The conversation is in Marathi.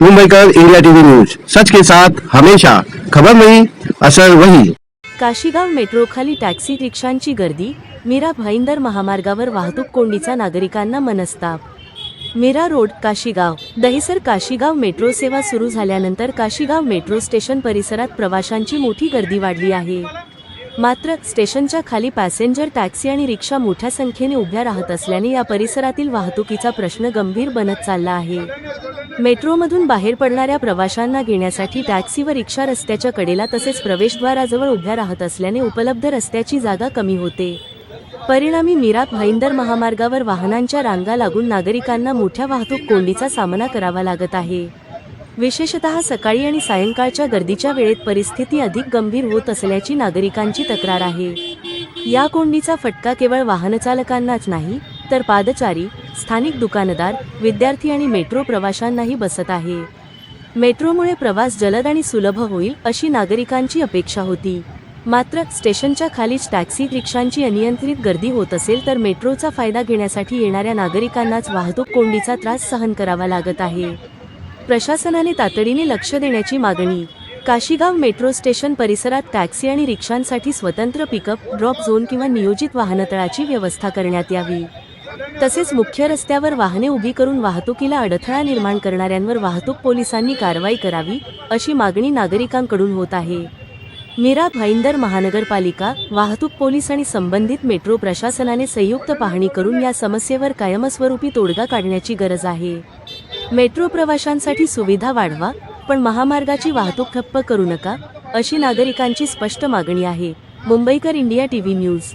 मुंबईकर इंडिया टीवी न्यूज, सच के साथ हमेशा। खबर वही, असर वही। काशीगाव मेट्रो खाली टॅक्सी रिक्षांची गर्दी। मीरा भाईंदर महामार्गावर वाहतूक कोंडीचा नागरिकांना मनस्ताप। मीरा रोड काशीगाव दहिसर काशीगाव मेट्रो सेवा सुरू झाल्यानंतर काशीगाव मेट्रो स्टेशन परिसरात प्रवाशांची मोठी गर्दी वाढली आहे। मात्र स्टेशनच्या खाली पॅसेंजर टॅक्सी आणि रिक्षा मोठ्या संख्येने उभ्या राहत असल्याने या परिसरातील वाहतुकीचा प्रश्न गंभीर बनत चालला आहे। मेट्रोमधून बाहेर पडणाऱ्या प्रवाशांना घेण्यासाठी टॅक्सी व रिक्षा रस्त्याच्या कडेला तसेच प्रवेशद्वाराजवळ उभ्या राहत असल्याने उपलब्ध रस्त्याची जागा कमी होते। परिणामी मीरा भाईंदर महामार्गावर वाहनांच्या रांगा लागून नागरिकांना मोठ्या वाहतूक कोंडीचा सामना करावा लागत आहे। विशेषतः सकाळी आणि सायंकाळच्या गर्दीच्या वेळेत परिस्थिती अधिक गंभीर होत असल्याची नागरिकांची तक्रार आहे। या कोंडीचा फटका केवळ वाहनचालकांनाच नाही तर पादचारी, स्थानिक दुकानदार, विद्यार्थी आणि मेट्रो प्रवाशांनाही बसत आहे। मेट्रोमुळे प्रवास जलद आणि सुलभ होईल अशी नागरिकांची अपेक्षा होती। मात्र स्टेशनच्या खालीच टॅक्सी रिक्षांची अनियंत्रित गर्दी होत असेल तर मेट्रोचा फायदा घेण्यासाठी येणाऱ्या नागरिकांनाच वाहतूक कोंडीचा त्रास सहन करावा लागत आहे। प्रशासनाने तातडीने लक्ष देण्याची मागणी। काशीगाव मेट्रो स्टेशन परिसरात टॅक्सी आणि रिक्षांसाठी स्वतंत्र पिकअप ड्रॉप झोन किंवा नियोजित वाहनतळाची व्यवस्था करण्यात यावी। तसेच मुख्य रस्त्यावर वाहने उभी करून वाहतुकीला अडथळा निर्माण करणाऱ्यांवर वाहतूक पोलिसांनी कारवाई करावी अशी मागणी नागरिकांकडून होत आहे। मीरा भाईंदर महानगरपालिका, वाहतूक पोलीस आणि संबंधित मेट्रो प्रशासनाने संयुक्त पाहणी करून या समस्येवर कायमस्वरूपी तोडगा काढण्याची गरज आहे। मेट्रो प्रवाशांसाठी सुविधा वाढवा, पण महामार्गाची वाहतूक ठप्प करू नका अशी नागरिकांची स्पष्ट मागणी आहे। मुंबईकर इंडिया टीव्ही न्यूज।